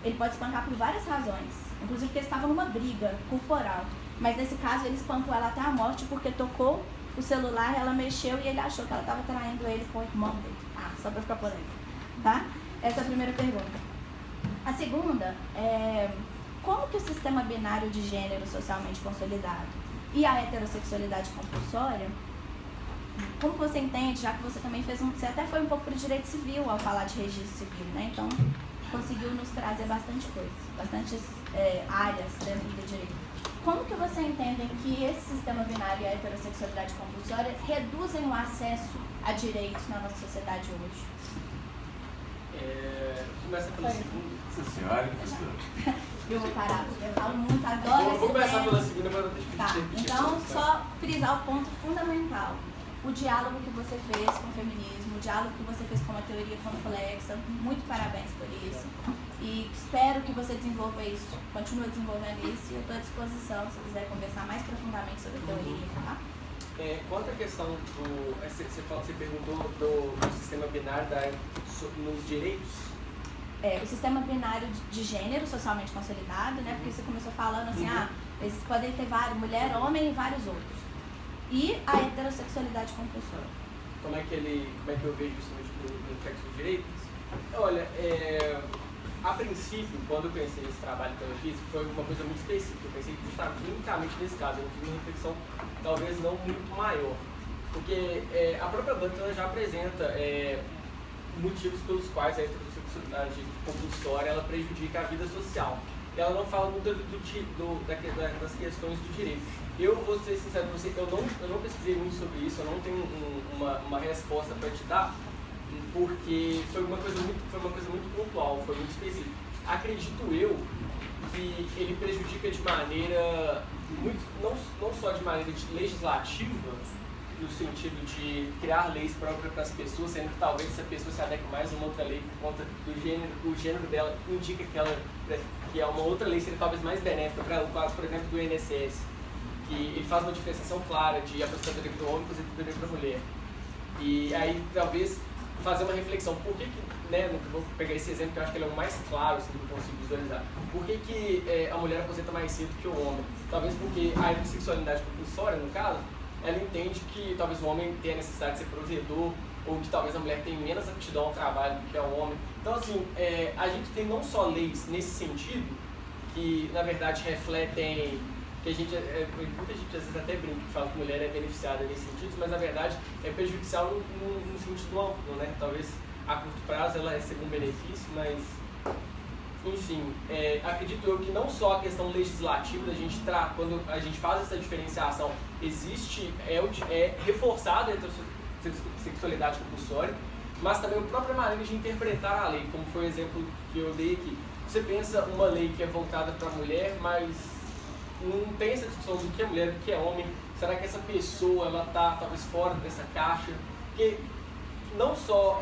Ele pode espancar por várias razões, inclusive porque eles estavam numa briga corporal, mas nesse caso ele espancou ela até a morte porque tocou o celular, ela mexeu e ele achou que ela estava traindo ele com o irmão dele. Só para ficar polêmico, tá? Essa é a primeira pergunta. A segunda é, como que o sistema binário de gênero socialmente consolidado e a heterossexualidade compulsória, como você entende, já que você também você até foi um pouco para o direito civil ao falar de registro civil, né? Então, conseguiu nos trazer bastante coisa, bastantes áreas dentro do direito. Como que você entende que esse sistema binário e a heterossexualidade compulsória reduzem o acesso a direitos na nossa sociedade hoje? Começa pela segunda. Nossa senhora, professora. Eu vou parar, porque eu falo muito agora. Vamos começar pela segunda para deixar. Tá, então só frisar o ponto fundamental. O diálogo que você fez com o feminismo, o diálogo que você fez com uma teoria complexa, muito parabéns por isso. E espero que você desenvolva isso, continue desenvolvendo isso, e eu estou à disposição se quiser conversar mais profundamente sobre a teoria, tá? Quanto à questão você perguntou do sistema binário nos direitos, o sistema binário de gênero socialmente consolidado, né? Porque você começou falando assim, eles podem ter vários, mulher, homem e vários outros. E a heterossexualidade compulsória. Como é que eu vejo isso no sexo de direitos? Olha, a princípio, quando eu pensei nesse trabalho que eu fiz, foi uma coisa muito específica. Eu pensei justamente unicamente nesse caso. Eu fiz uma reflexão talvez não muito maior. Porque a própria Butler já apresenta motivos pelos quais a heterossexualidade compulsória ela prejudica a vida social. E ela não fala muito das questões do direito. Eu vou ser sincero com você, eu não pesquisei muito sobre isso, eu não tenho uma resposta para te dar, porque foi uma coisa muito pontual, foi muito específica. Acredito eu que ele prejudica de maneira, não só de maneira legislativa, no sentido de criar leis próprias para as pessoas, sendo que talvez essa pessoa se adeque mais a uma outra lei por conta do gênero, o gênero dela indica que é uma outra lei seria talvez mais benéfica para o caso, por exemplo, do INSS, que ele faz uma diferenciação clara de aposentadoria para o homem e aposentadoria para a mulher. E aí talvez fazer uma reflexão, por que vou pegar esse exemplo que eu acho que ele é o mais claro, assim, que eu consigo visualizar. Por que a mulher aposenta mais cedo que o homem? Talvez porque a heterossexualidade compulsória, no caso, ela entende que talvez o homem tenha a necessidade de ser provedor, ou que talvez a mulher tenha menos aptidão ao trabalho do que o homem. Então, assim, a gente tem não só leis nesse sentido, que na verdade refletem, que muita gente às vezes até brinca, que fala que mulher é beneficiada nesse sentido, mas na verdade é prejudicial no sentido amplo, né? Talvez a curto prazo ela receba um benefício, mas enfim, acredito eu que não só a questão legislativa da gente quando a gente faz essa diferenciação, existe, reforçada entre a sexualidade compulsória, mas também a própria maneira de interpretar a lei, como foi o exemplo que eu dei aqui. Você pensa uma lei que é voltada para a mulher, mas não tem essa discussão do que é mulher, do que é homem. Será que essa pessoa ela está talvez fora dessa caixa? Porque não só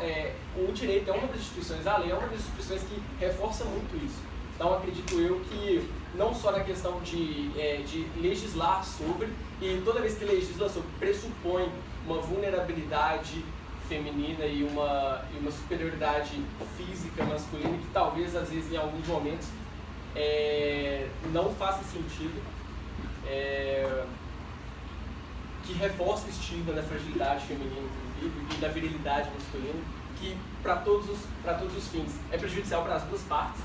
o direito é uma das instituições, a lei é uma das instituições que reforça muito isso. Então acredito eu que não só na questão de legislar sobre, e toda vez que legisla sobre, pressupõe uma vulnerabilidade feminina e uma superioridade física masculina que talvez às vezes em alguns momentos não faça sentido, que reforça o estigma da fragilidade feminina e da virilidade masculina, que para todos os fins é prejudicial para as duas partes,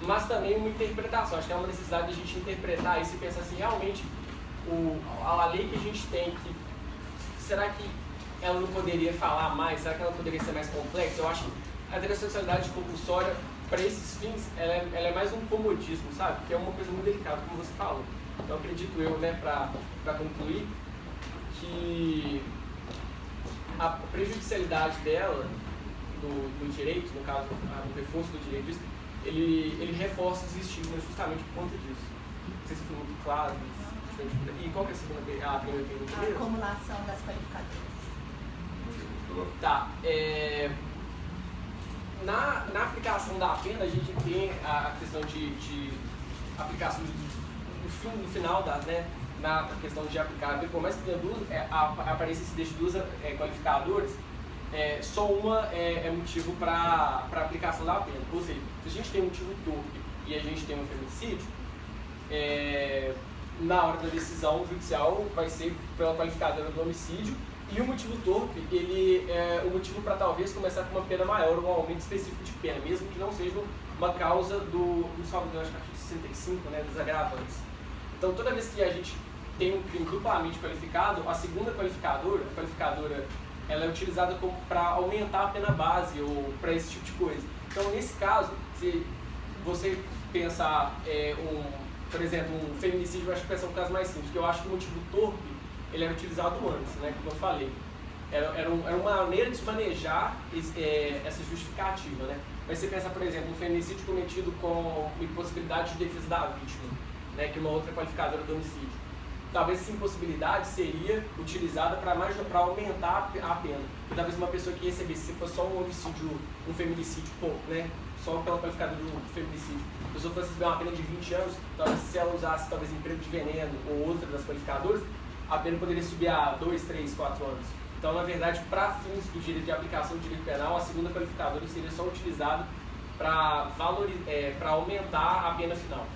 mas também uma interpretação. Acho que é uma necessidade de a gente interpretar isso e pensar assim, realmente a lei que a gente tem, será que ela não poderia falar mais? Será que ela poderia ser mais complexa? Eu acho que a heterossexualidade compulsória, para esses fins, ela é mais um comodismo, sabe? Que é uma coisa muito delicada, como você falou. Então acredito eu, né, para concluir, que a prejudicialidade dela no direito, no caso, o reforço do direito, ele reforça os estigmas justamente por conta disso. Não sei se foi muito claro. E qual que é a primeira pergunta? A acumulação das qualificadoras. Tá. Na aplicação da pena, a gente tem a questão de aplicação no final na questão de aplicar, por mais que tenha a aparência se deixe duas qualificadoras, só uma é motivo para aplicação da pena. Ou seja, se a gente tem um motivo torpe e a gente tem um feminicídio, na hora da decisão judicial vai ser pela qualificadora do homicídio, e o motivo torpe, ele é o motivo para talvez começar com uma pena maior, um aumento específico de pena, mesmo que não seja uma causa do artigo 65, né, dos agravantes. Então, toda vez que a gente tem um crime duplamente qualificado, a segunda qualificadora, ela é utilizada para aumentar a pena base ou para esse tipo de coisa. Então, nesse caso, se você pensar, por exemplo, um feminicídio, eu acho que é um caso mais simples, porque eu acho que o motivo torpe ele era utilizado antes, né, como eu falei. Era uma maneira de se manejar essa justificativa, né? Mas você pensa, por exemplo, um feminicídio cometido com impossibilidade de defesa da vítima, né, que é uma outra qualificadora do homicídio. Talvez essa impossibilidade seria utilizada para aumentar a pena. E talvez uma pessoa que recebesse, se fosse só um homicídio, um feminicídio, né, só pela qualificadora do feminicídio, a pessoa fosse receber uma pena de 20 anos, talvez se ela usasse talvez emprego de veneno ou outra das qualificadoras, a pena poderia subir a 2, 3, 4 anos. Então, na verdade, para fins do direito de aplicação do direito penal, a segunda qualificadora seria só utilizada para aumentar a pena final.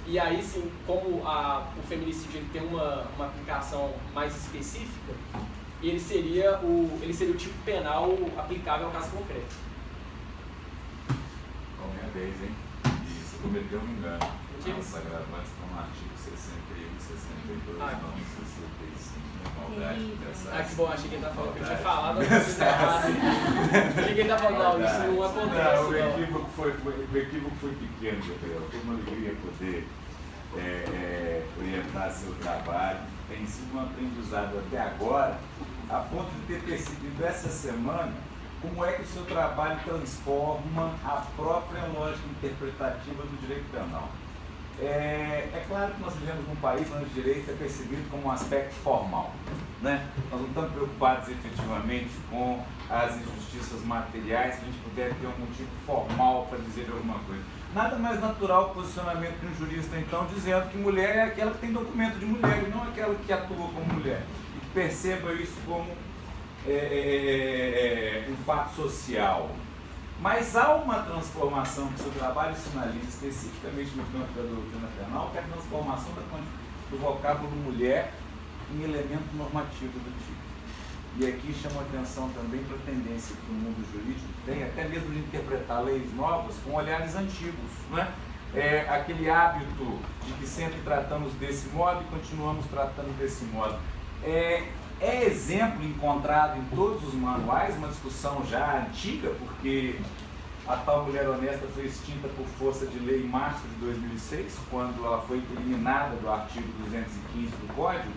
E aí sim, como o feminicídio ele tem uma aplicação mais específica, ele seria o tipo penal aplicável ao caso concreto. Bom, minha vez, hein? E você cometeu um engano. Nossa, agravantes estão no artigo 61, 62, não, 65. Maldade dessa. Que bom, achei que ele estava falando que eu tinha falado. Achei que ele estava falando, não, isso não acontece. Não, o equívoco foi pequeno, Gabriel. Foi uma alegria poder orientar seu trabalho. Tem sido um aprendizado até agora, a ponto de ter percebido essa semana como é que o seu trabalho transforma a própria lógica interpretativa do direito penal. É claro que nós vivemos num país onde o direito é percebido como um aspecto formal, né? Nós não estamos preocupados efetivamente com as injustiças materiais, se a gente puder ter um motivo formal para dizer alguma coisa. Nada mais natural que o posicionamento de um jurista, então, dizendo que mulher é aquela que tem documento de mulher e não aquela que atua como mulher. E que perceba isso como um fato social. Mas há uma transformação que o seu trabalho sinaliza, especificamente no campo da doutrina penal, que é a transformação do vocábulo mulher em elemento normativo do tipo. E aqui chama a atenção também para a tendência que o mundo jurídico tem, até mesmo de interpretar leis novas com olhares antigos, né? Aquele hábito de que sempre tratamos desse modo e continuamos tratando desse modo. É exemplo encontrado em todos os manuais, uma discussão já antiga, porque a tal mulher honesta foi extinta por força de lei em março de 2006, quando ela foi eliminada do artigo 215 do Código,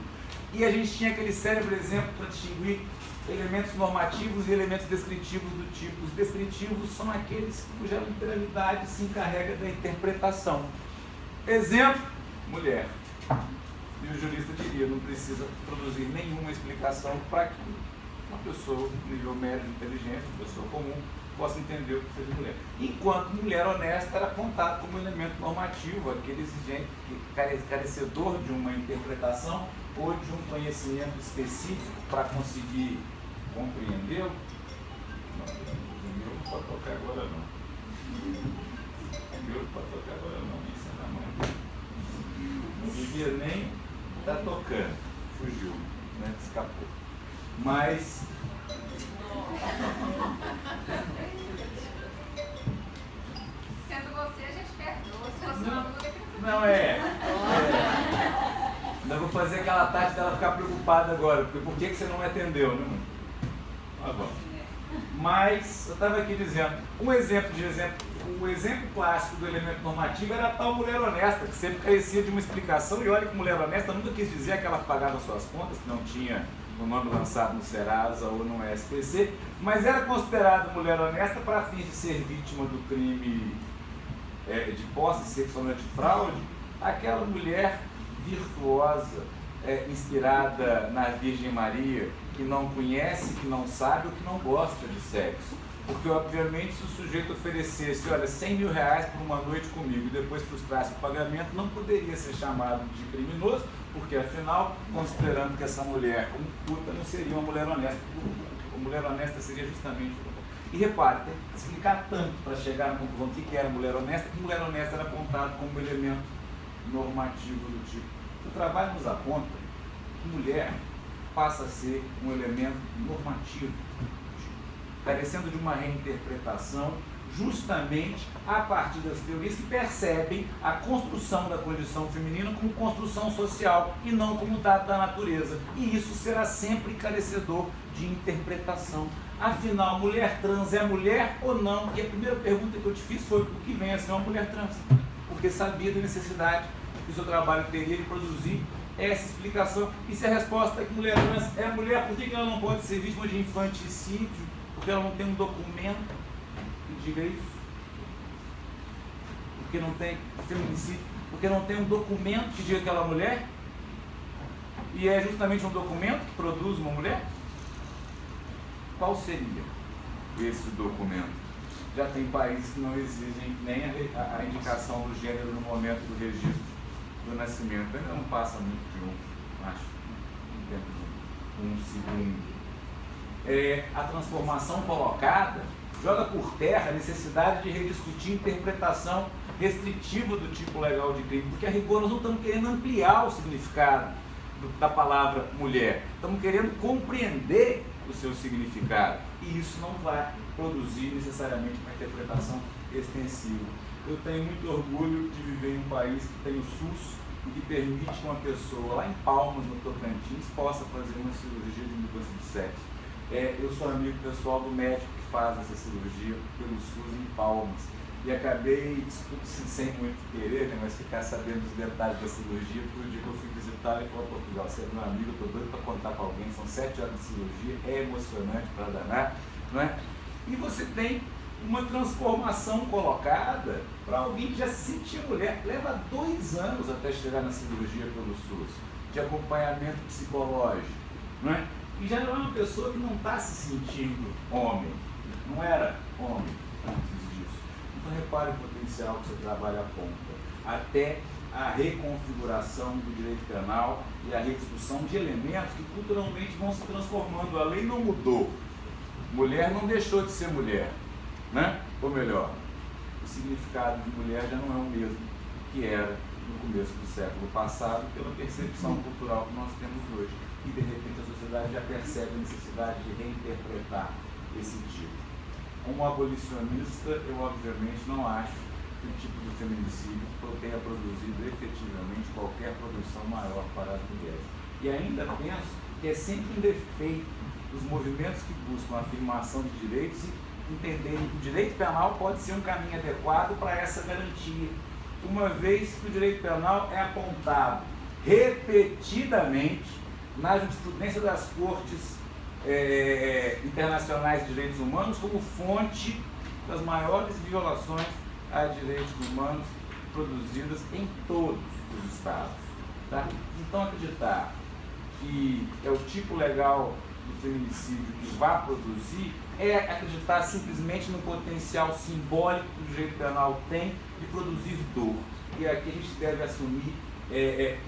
e a gente tinha aquele célebre exemplo para distinguir elementos normativos e elementos descritivos do tipo. Os descritivos são aqueles cuja literalidade se encarrega da interpretação. Exemplo, mulher. E o jurista diria, não precisa produzir nenhuma explicação para que uma pessoa, nível médio de inteligência, uma pessoa comum, possa entender o que seja mulher. Enquanto mulher honesta era apontado como elemento normativo, aquele exigente, carecedor de uma interpretação ou de um conhecimento específico para conseguir compreendê-lo. Não, o meu não pode tocar agora não. O meu não pode tocar agora não, isso é na mão. Não devia nem estar tocando, fugiu, né? Escapou. Mas sendo você, a gente perdoa. Se fosse não ainda vou fazer aquela tática dela ficar preocupada agora, porque por que você não me atendeu, né? Tá bom. Mas eu estava aqui dizendo, o exemplo clássico do elemento normativo era a tal mulher honesta, que sempre carecia de uma explicação, e olha que mulher honesta nunca quis dizer que ela pagava suas contas, que não tinha o nome lançado no Serasa ou no SPC, mas era considerada mulher honesta para fins de ser vítima do crime de posse sexualmente de fraude, aquela mulher virtuosa, inspirada na Virgem Maria, que não conhece, que não sabe ou que não gosta de sexo. Porque, obviamente, se o sujeito oferecesse, olha, 100 mil reais por uma noite comigo e depois frustrasse o pagamento, não poderia ser chamado de criminoso, porque, afinal, considerando que essa mulher, como puta, não seria uma mulher honesta. A mulher honesta seria justamente... E repare, tem que explicar tanto para chegar na conclusão do que era mulher honesta, que mulher honesta era apontado como elemento normativo do tipo. O trabalho nos aponta que mulher passa a ser um elemento normativo, carecendo de uma reinterpretação justamente a partir das teorias que percebem a construção da condição feminina como construção social e não como dado da natureza. E isso será sempre carecedor de interpretação. Afinal, mulher trans é mulher ou não? E a primeira pergunta que eu te fiz foi o que vem a ser uma mulher trans? Porque sabia da necessidade que o seu trabalho teria de produzir essa explicação. E se a resposta é que mulher trans é mulher, por que ela não pode ser vítima de infanticídio? Porque ela não tem um documento que diga isso? Porque não tem feminicídio? Porque não tem um documento que diga que ela é mulher? E é justamente um documento que produz uma mulher? Qual seria esse documento? Já tem países que não exigem nem a indicação do gênero no momento do registro do nascimento. Ainda não passa muito de um segundo. a transformação colocada joga por terra a necessidade de rediscutir a interpretação restritiva do tipo legal de crime, porque a rigor nós não estamos querendo ampliar o significado da palavra mulher, estamos querendo compreender o seu significado, e isso não vai produzir necessariamente uma interpretação extensiva. Eu tenho muito orgulho de viver em um país que tem o SUS e que permite que uma pessoa lá em Palmas, no Tocantins, possa fazer uma cirurgia de mudança de sexo. Eu sou amigo pessoal do médico que faz essa cirurgia pelo SUS em Palmas. E acabei, sem muito querer, né, mas ficar sabendo os detalhes da cirurgia, porque o dia que eu fui visitar, ele falou: Portugal, você é meu amigo, eu estou doido para contar para alguém, são 7 horas de cirurgia, é emocionante para danar, não é? E você tem uma transformação colocada para alguém que já se sentia mulher, leva 2 anos até chegar na cirurgia pelo SUS, de acompanhamento psicológico, não é? E já não é uma pessoa que não está se sentindo homem, não era homem antes disso. Então repare o potencial que seu trabalho aponta, até a reconfiguração do direito penal e a rediscussão de elementos que culturalmente vão se transformando. A lei não mudou, mulher não deixou de ser mulher, né? Ou melhor, o significado de mulher já não é o mesmo que era no começo do século passado, pela percepção cultural que nós temos hoje. E de repente a sociedade já percebe a necessidade de reinterpretar esse tipo. Como abolicionista, eu obviamente não acho que o tipo de feminicídio tenha produzido efetivamente qualquer produção maior para as mulheres. E ainda penso que é sempre um defeito dos movimentos que buscam a afirmação de direitos e entenderem que o direito penal pode ser um caminho adequado para essa garantia, uma vez que o direito penal é apontado repetidamente na jurisprudência das cortes internacionais de direitos humanos como fonte das maiores violações a direitos humanos produzidas em todos os estados. Tá? Então acreditar que é o tipo legal do feminicídio que vai produzir é acreditar simplesmente no potencial simbólico que o direito penal tem de produzir dor. E aqui a gente deve assumir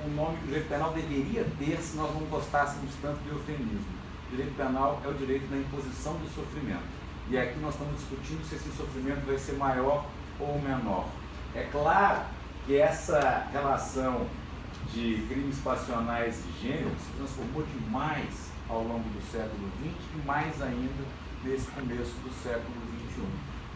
o nome que o direito penal deveria ter se nós não gostássemos tanto do eufemismo. O direito penal é o direito da imposição do sofrimento. E aqui nós estamos discutindo se esse sofrimento vai ser maior ou menor. É claro que essa relação de crimes passionais e gênero se transformou demais ao longo do século XX e mais ainda nesse começo do século XXI.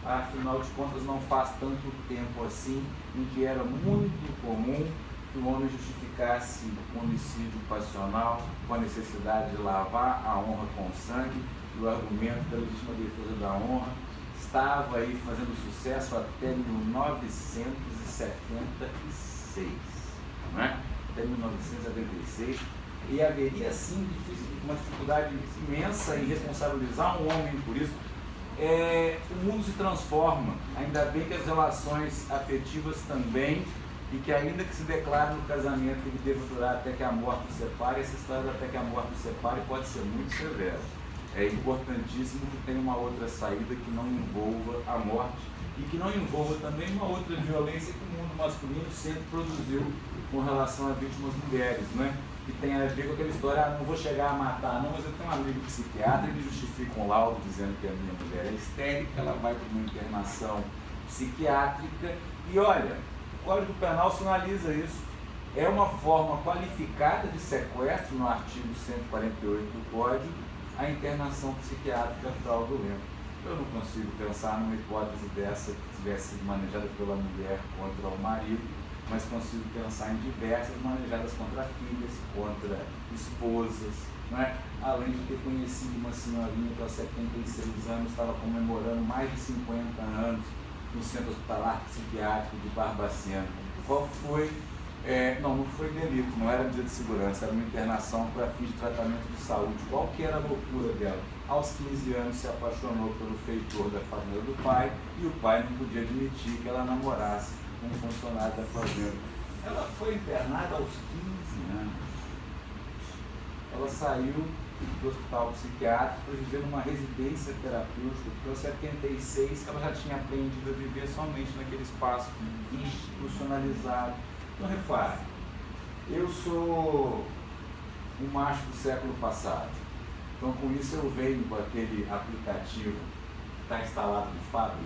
Afinal de contas, não faz tanto tempo assim em que era muito comum que o homem justificasse o homicídio passional com a necessidade de lavar a honra com sangue, e o argumento da legítima defesa da honra estava aí fazendo sucesso até 1976, não é? Até 1976, e haveria sim uma dificuldade imensa em responsabilizar um homem por isso. O mundo se transforma, ainda bem que as relações afetivas também, e que ainda que se declare no casamento que ele deva durar até que a morte o separe, essa história até que a morte o separe pode ser muito severa. É importantíssimo que tenha uma outra saída que não envolva a morte e que não envolva também uma outra violência que o mundo masculino sempre produziu com relação a vítimas mulheres, né? Que tem a ver com aquela história: não vou chegar a matar, não, mas eu tenho um amigo psiquiatra e me justifica um laudo dizendo que a minha mulher é histérica, ela vai para uma internação psiquiátrica e olha, o Código Penal sinaliza isso. É uma forma qualificada de sequestro no artigo 148 do Código, a internação psiquiátrica fraudulenta. Eu não consigo pensar numa hipótese dessa que tivesse sido manejada pela mulher contra o marido, mas consigo pensar em diversas manejadas contra filhas, contra esposas, não é? Além de ter conhecido uma senhorinha que aos 76 anos estava comemorando mais de 50 anos no Centro Hospitalar Psiquiátrico de Barbacena. Qual foi? Não foi delito, não era medida de segurança, era uma internação para fins de tratamento de saúde. Qual que era a loucura dela? Aos 15 anos se apaixonou pelo feitor da fazenda do pai e o pai não podia admitir que ela namorasse com um funcionário da fazenda. Ela foi internada aos 15 anos. Ela saiu do hospital psiquiátrico para viver numa residência terapêutica, porque aos 76 ela já tinha aprendido a viver somente naquele espaço institucionalizado. Então, repare, eu sou um macho do século passado. Então, com isso, eu venho com aquele aplicativo que está instalado de fábrica,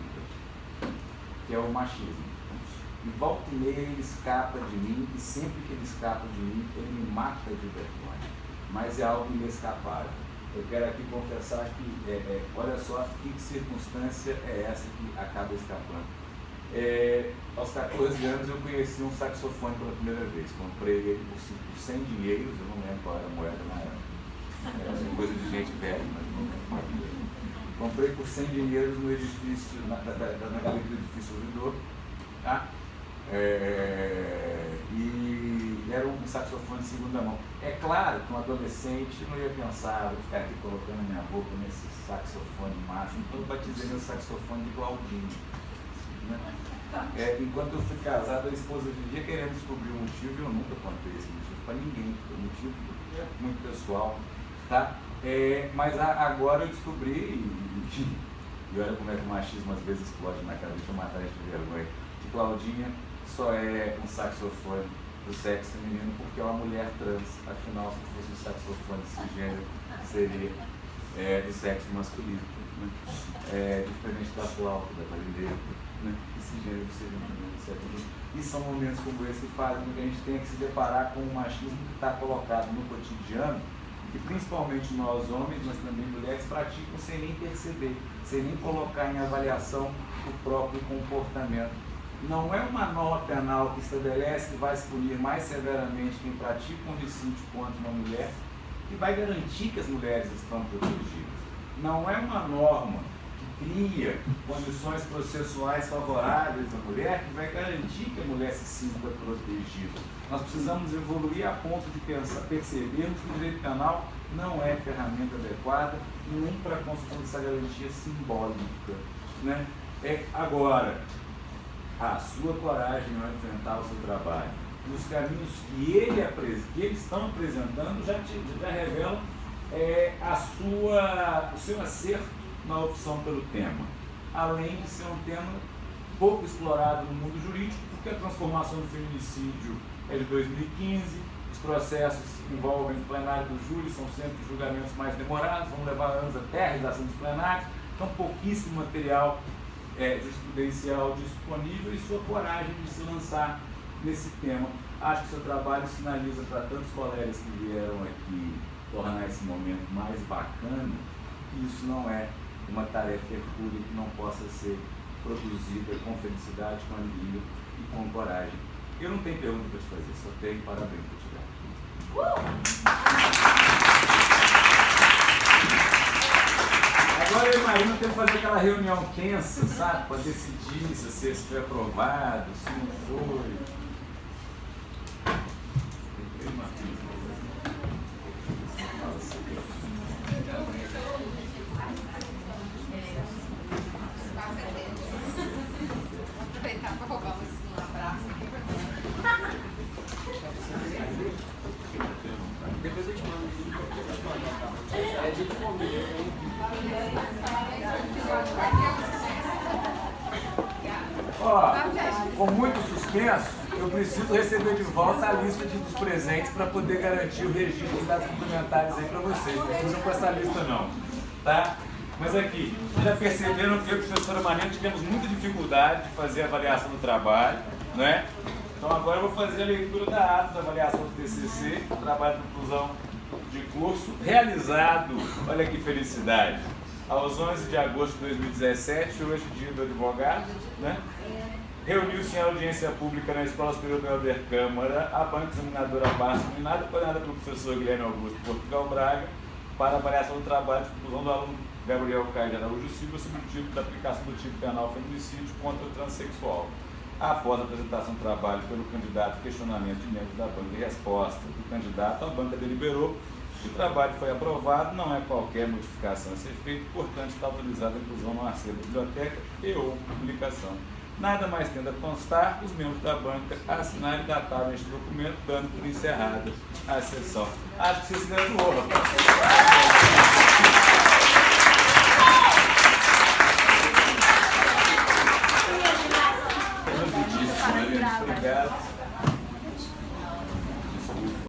que é o machismo. E volta e meia ele escapa de mim, e sempre que ele escapa de mim, ele me mata de vergonha. Mas é algo inescapável. Eu quero aqui confessar que, olha só que circunstância é essa que acaba escapando. Aos 14 anos eu conheci um saxofone pela primeira vez. Comprei ele por 100 dinheiros, eu não lembro qual era a moeda na época. Era coisa de gente velha, mas não. Comprei por 100 dinheiros no edifício, na galeria do edifício Ouvidor, tá? E era um saxofone de segunda mão. É claro que um adolescente não ia pensar, vou ficar aqui colocando minha boca nesse saxofone máximo, então eu batizei meu saxofone de Claudinho. Né? Enquanto eu fui casado, a esposa vivia querendo descobrir o motivo e eu nunca contei esse motivo para ninguém, porque o motivo é muito pessoal. Tá? Mas agora eu descobri, e olha como é que o machismo às vezes explode na cabeça, uma atrás de vergonha, que Claudinha só é um saxofone do sexo feminino porque é uma mulher trans. Afinal, se fosse um saxofone cisgênero, seria do sexo masculino. Né? Diferente da flauta, da barileira, né? Cisgênero seria do sexo feminino. E são momentos como esse que fazem com que a gente tenha que se deparar com o machismo que está colocado no cotidiano, que principalmente nós homens, mas também mulheres, praticam sem nem perceber, sem nem colocar em avaliação o próprio comportamento. Não é uma norma penal que estabelece que vai se punir mais severamente quem pratica um homicídio contra uma mulher, que vai garantir que as mulheres estão protegidas. Não é uma norma que cria condições processuais favoráveis à mulher, que vai garantir que a mulher se sinta protegida. Nós precisamos evoluir a ponto de percebermos que o direito penal não é ferramenta adequada nem para a construção dessa garantia simbólica. Né? Agora, a sua coragem ao enfrentar o seu trabalho, os caminhos que eles estão apresentando já revelam o seu acerto na opção pelo tema, além de ser um tema pouco explorado no mundo jurídico, porque a transformação do feminicídio é de 2015, os processos envolvem o plenário do júri, são sempre julgamentos mais demorados, vão levar anos até a realização dos plenários, então pouquíssimo material jurisprudencial disponível e sua coragem de se lançar nesse tema. Acho que seu trabalho sinaliza para tantos colegas que vieram aqui tornar esse momento mais bacana, que isso não é uma tarefa hercúlea que não possa ser produzida com felicidade, com alegria e com coragem. Eu não tenho pergunta para te fazer, só tenho parabéns para te dar. Agora eu imagino ter que fazer aquela reunião tensa, sabe? Para decidir se foi aprovado, se não foi. Aproveitar para roubar um abraço aqui. Depois eu te mando. É de comer. Com muito suspenso, eu preciso receber de volta a lista dos presentes para poder garantir o registro dos dados complementares aí para vocês. Não fujam com essa lista não, tá? Mas aqui, já perceberam que eu e a professora Marina tivemos muita dificuldade de fazer a avaliação do trabalho, né? Então agora eu vou fazer a leitura da ata da avaliação do TCC, o trabalho de conclusão de curso, realizado, olha que felicidade, aos 11 de agosto de 2017, hoje dia do advogado, né? Reuniu-se em audiência pública na Escola Superior do Helder Câmara, a banca examinadora base nominada coordenada pelo professor Guilherme Augusto Portugal Braga, para avaliação do trabalho de conclusão do aluno Gabriel Caio de Araújo Silva sobre o tipo da aplicação do tipo penal feminicídio contra o transexual. Após a apresentação do trabalho pelo candidato, questionamento de membros da banca e resposta do candidato, a banca deliberou que o trabalho foi aprovado, não é qualquer modificação a ser feita, portanto está autorizada a inclusão no acervo da biblioteca e ou publicação. Nada mais tendo a constar, os membros da banca assinaram e dataram este documento, dando por encerrada a sessão. Acho que vocês se deram o ouro, rapaz.